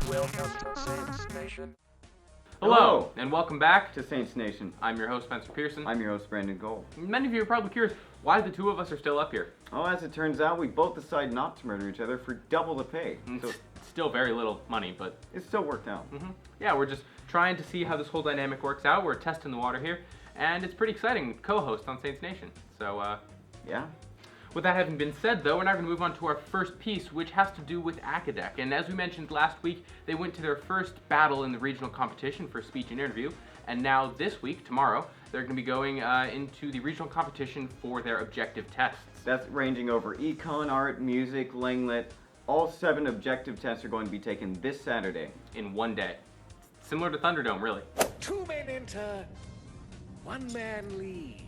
Welcome to Saints Nation. Hello, and welcome back to Saints Nation. I'm your host, Spencer Pearson. I'm your host, Brandon Gold. Many of you are probably curious why the two of us are still up here. Oh, as it turns out, we both decided not to murder each other for double the pay. So still very little money, but it still worked out. Yeah, we're just trying to see how this whole dynamic works out. We're testing the water here, and it's pretty exciting. Co-host on Saints Nation. So, yeah. With that having been said, though, we're now going to move on to our first piece, which has to do with Acadec. And as we mentioned last week, they went to their first battle in the regional competition for speech and interview. And now this week, tomorrow, they're going to be going into the regional competition for their objective tests. That's ranging over econ, art, music, Langlet. All 7 objective tests are going to be taken this Saturday. In one day. Similar to Thunderdome, really. 2 men enter, 1 man leaves.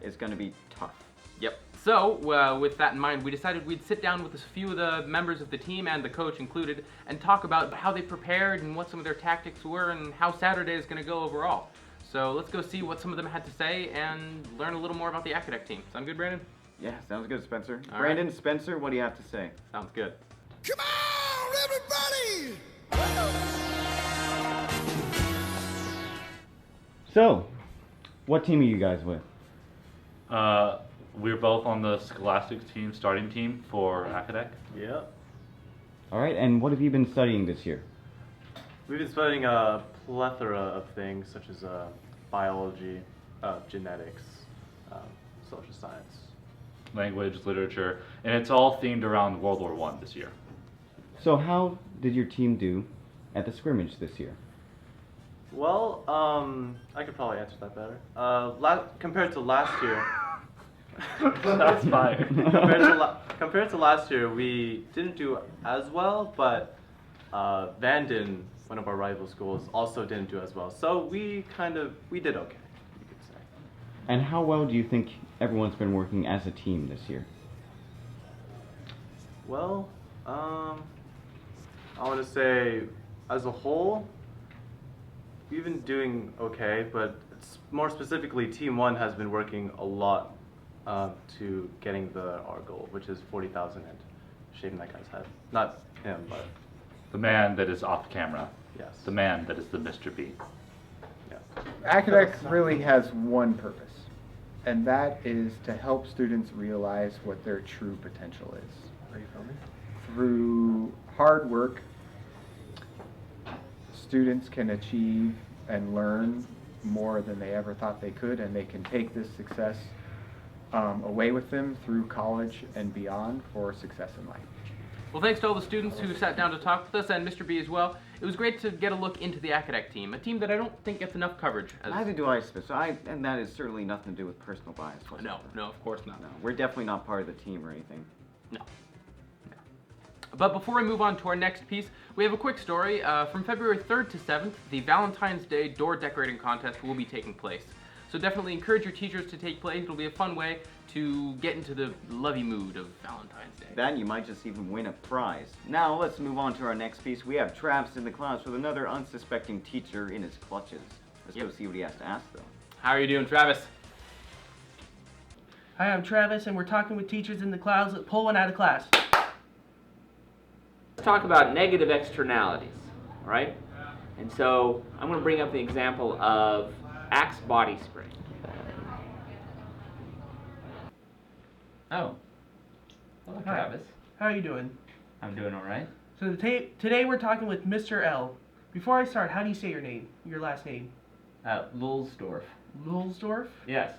It's going to be tough. Yep. So, with that in mind, we decided we'd sit down with a few of the members of the team, and the coach included, and talk about how they prepared and what some of their tactics were and how Saturday is going to go overall. So let's go see what some of them had to say and learn a little more about the Acadec team. Sound good, Brandon? Yeah, sounds good, Spencer. All Brandon, right. Spencer, what do you have to say? Sounds good. Come on, everybody! So, what team are you guys with? We're both on the Scholastics team, starting team for Acadec. Yeah. All right, and what have you been studying this year? We've been studying a plethora of things such as biology, genetics, social science. Language, literature, and it's all themed around World War I this year. So how did your team do at the scrimmage this year? Well, I could probably answer that better. Compared to last year, That's fire. compared to last year, we didn't do as well, but Vanden, one of our rival schools, also didn't do as well. So we did okay, you could say. And how well do you think everyone's been working as a team this year? Well, I want to say, as a whole, we've been doing okay, but it's more specifically, Team 1 has been working a lot to getting our goal, which is 40,000 and shaving that guy's head. Not him, but The man that is off camera. yes. The man that is the Mr. B. Yeah. Acadec really has one purpose, and that is to help students realize what their true potential is. Are you filming? Through hard work, students can achieve and learn more than they ever thought they could, and they can take this success away with them through college and beyond for success in life. Well, thanks to all the students who sat down to talk with us, and Mr. B as well. It was great to get a look into the Acadec team, a team that I don't think gets enough coverage. Neither do I, Spencer. And that is certainly nothing to do with personal bias whatsoever. No, of course not. No, we're definitely not part of the team or anything. No. But before we move on to our next piece, we have a quick story. From February 3rd to 7th, the Valentine's Day door decorating contest will be taking place. So definitely encourage your teachers to take place. It'll be a fun way to get into the lovey mood of Valentine's Day. Then you might just even win a prize. Now let's move on to our next piece. We have Travis in the class with another unsuspecting teacher in his clutches. Let's go see what he has to ask, though. How are you doing, Travis? Hi, I'm Travis, and we're talking with teachers in the closet. Pull one out of class. Let's talk about negative externalities, all right? And so I'm going to bring up the example of Axe body spray. Oh. Hello, Hi. Travis. How are you doing? I'm doing all right. So today we're talking with Mr. L. Before I start, how do you say your name? Your last name? Lulsdorf. Lulsdorf? Yes.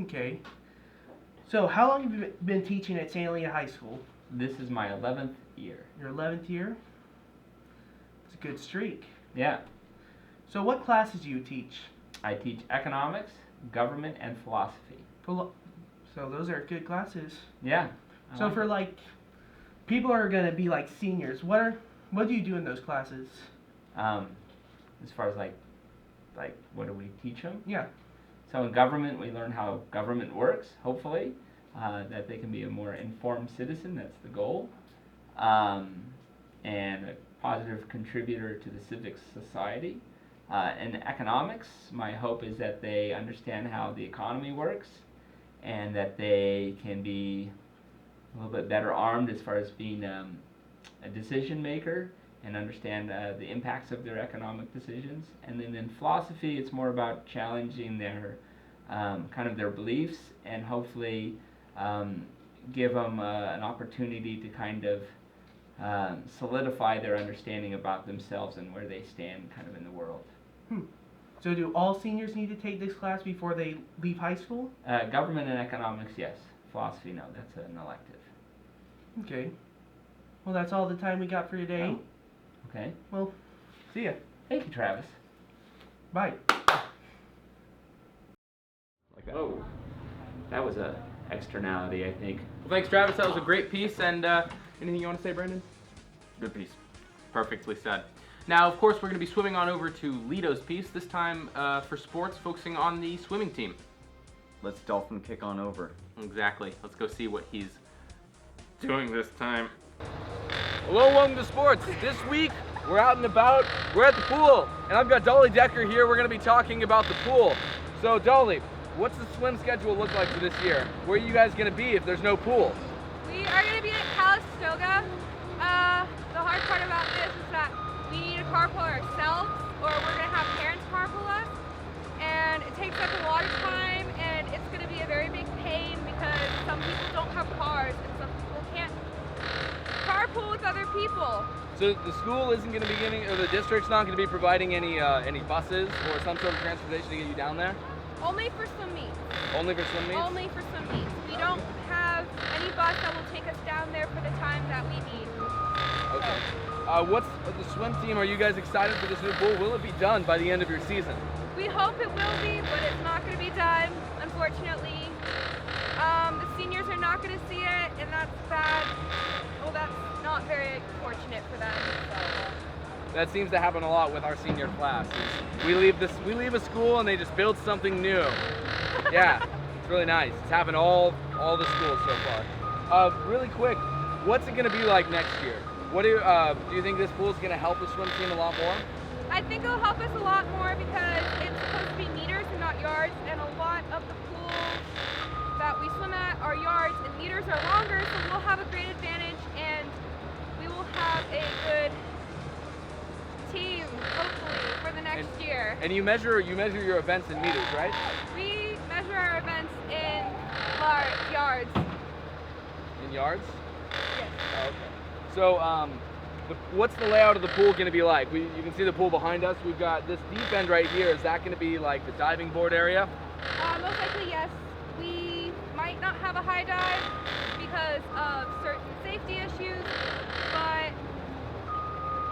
Okay. So how long have you been teaching at St. Helena High School? This is my 11th year. Your 11th year? It's a good streak. Yeah. So what classes do you teach? I teach economics, government, and philosophy. So those are good classes. Yeah. I So like for it. like people are gonna be like seniors, what do you do in those classes? As far as like what do we teach them? Yeah. So in government, we learn how government works, hopefully, that they can be a more informed citizen, that's the goal, and a positive contributor to the civic society. In economics, my hope is that they understand how the economy works and that they can be a little bit better armed as far as being a decision maker and understand the impacts of their economic decisions. And then in philosophy, it's more about challenging their kind of their beliefs and hopefully give them an opportunity to kind of solidify their understanding about themselves and where they stand kind of in the world. So do all seniors need to take this class before they leave high school? Government and economics, yes. Philosophy, no. That's an elective. Okay. Well, that's all the time we got for today. Oh. Okay. Well, see ya. Thank you, Travis. Bye. Like that. Oh, that was a externality, I think. Well, thanks, Travis. That was a great piece. And anything you want to say, Brandon? Good piece. Perfectly said. Now, of course, we're going to be swimming on over to Lito's piece, this time for sports, focusing on the swimming team. Let's dolphin kick on over. Exactly. Let's go see what he's doing this time. Hello, welcome to sports. This week, we're out and about. We're at the pool, and I've got Dolly Decker here. We're going to be talking about the pool. So, Dolly, what's the swim schedule look like for this year? Where are you guys going to be if there's no pool? We are going to be at Calistoga. The hard part about this is that we need to carpool ourselves, or we're going to have parents carpool us. And it takes up a lot of time, and it's going to be a very big pain because some people don't have cars, and some people can't carpool with other people. So the school isn't going to be getting, or the district's not going to be providing any buses or some sort of transportation to get you down there? Only for swim meets. Only for swim meets? Only for swim meets. We don't have any bus that will take us down there for the time that we need. Okay. What's the swim team? Are you guys excited for this new pool? Will it be done by the end of your season? We hope it will be, but it's not going to be done, unfortunately. The seniors are not going to see it, and that's bad. Well, that's not very fortunate for them. So. That seems to happen a lot with our senior class. We leave a school and they just build something new. Yeah, it's really nice. It's happened all the schools so far. Really quick, what's it going to be like next year? What do you think this pool is going to help the swim team a lot more? I think it'll help us a lot more because it's supposed to be meters and not yards, and a lot of the pools that we swim at are yards and meters are longer, so we'll have a great advantage and we will have a good team, hopefully, for the next year. And you measure your events in meters, right? We measure our events in yards. In yards? Yes. Oh, okay. So, what's the layout of the pool going to be like? You can see the pool behind us. We've got this deep end right here. Is that going to be like the diving board area? Most likely, yes. We might not have a high dive because of certain safety issues, but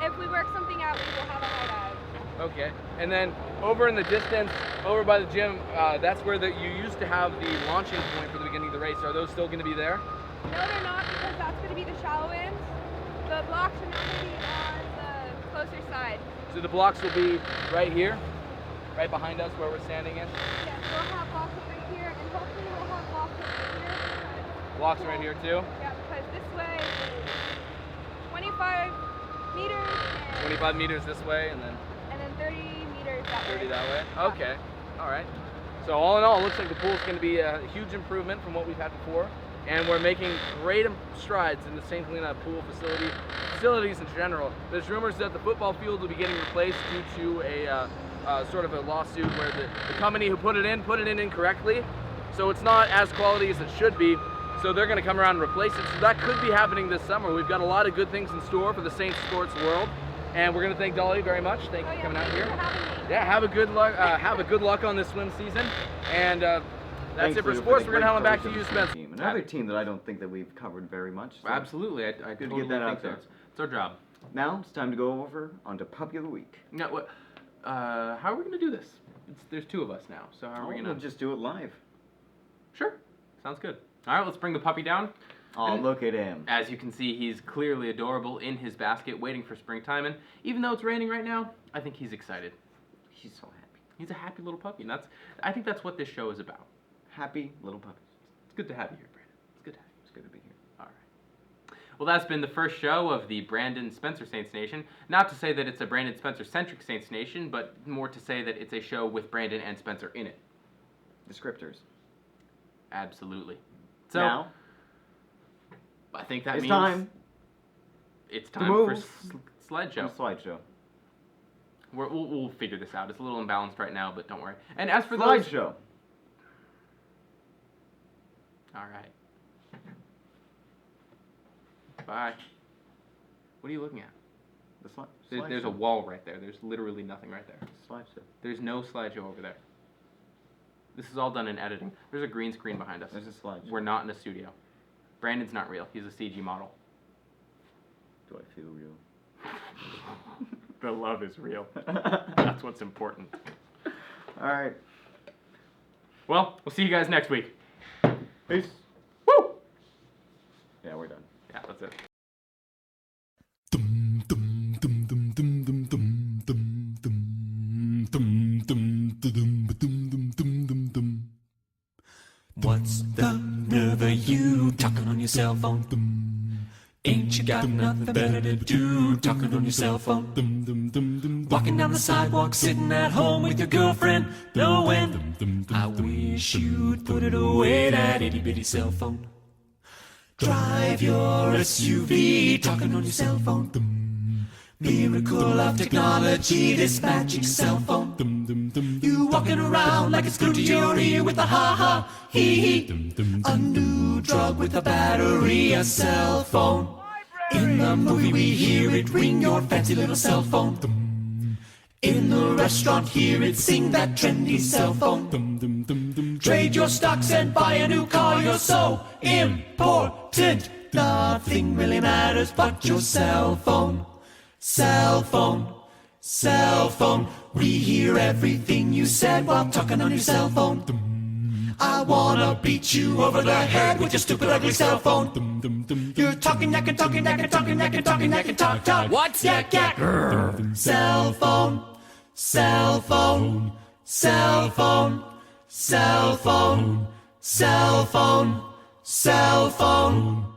if we work something out, we will have a high dive. Okay. And then over in the distance, over by the gym, that's where you used to have the launching point for the beginning of the race. Are those still going to be there? No, they're not, because that's going to be the shallow end. The blocks are not going to be on the closer side. So the blocks will be right here, right behind us where we're standing in? Yes, we'll have blocks over here, and hopefully we'll have blocks over here. Blocks right here too? Yeah, because this way is 25 meters. 25 meters this way, and then 30 meters that 30 way. that way? Okay, all right. So all in all, it looks like the pool's going to be a huge improvement from what we've had before. And we're making great strides in the St. Helena pool facilities in general. There's rumors that the football field will be getting replaced due to a sort of a lawsuit where the company who put it in incorrectly. So it's not as quality as it should be. So they're going to come around and replace it. So that could be happening this summer. We've got a lot of good things in store for the Saint Sports world. And we're going to thank Dolly very much. Thank you for coming out here. Yeah, have a good luck on this swim season. And that's it for sports. We're going to hand it back to you, Spencer. Another team that I don't think that we've covered very much. So Absolutely, I good totally to get that think out so. there. It's our job. Now it's time to go over onto Puppy of the Week. No, what? How are we going to do this? There's two of us now, so how are we going to? We'll just do it live. Sure, sounds good. All right, let's bring the puppy down. Oh, And look at him. As you can see, he's clearly adorable in his basket, waiting for springtime. And even though it's raining right now, I think he's excited. He's so happy. He's a happy little puppy, and I think that's what this show is about. Happy little puppies. It's good to have you here, Brandon. It's good to have you. It's good to be here. All right. Well, that's been the first show of the Brandon Spencer Saints Nation. Not to say that it's a Brandon Spencer-centric Saints Nation, but more to say that it's a show with Brandon and Spencer in it. Descriptors. Absolutely. So Now, I think that It's means time. it's to time for move. slideshow. Slideshow. We'll figure this out. It's a little imbalanced right now, but don't worry. And as for those... Slideshow. All right. Bye. What are you looking at? The There's a wall right there. There's literally nothing right there. Slideshow. There's no slideshow over there. This is all done in editing. There's a green screen behind us. There's a slideshow. We're not in a studio. Brandon's not real. He's a CG model. Do I feel real? The love is real. That's what's important. All right. Well, we'll see you guys next week. Peace. Woo! Yeah, we're done. Yeah, that's it. What's the nerve of you talking on your cell phone? Ain't you got nothing better to do talking on your cell phone? Walking down the sidewalk, sitting at home with your girlfriend, blowing. I wish you'd put it away, that itty bitty cell phone. Drive your SUV talking on your cell phone. Miracle of technology, this magic cell phone. You walking around like it's glued to your ear with a ha-ha, hee-hee. A new drug with a battery, a cell phone. In the movie we hear it ring, your fancy little cell phone. In the restaurant hear it sing, that trendy cell phone. Trade your stocks and buy a new car, you're so important. Nothing really matters but your cell phone. Cell phone, cell phone. We hear everything you said while talking on your cell phone. I wanna beat you over the head with your stupid ugly cell phone. You're talking, yakking, talking, yakking, talking, yakking, talking, yakking, talk, talk. What's yak, yak? Cell phone, cell phone, cell phone, cell phone, cell phone, cell phone.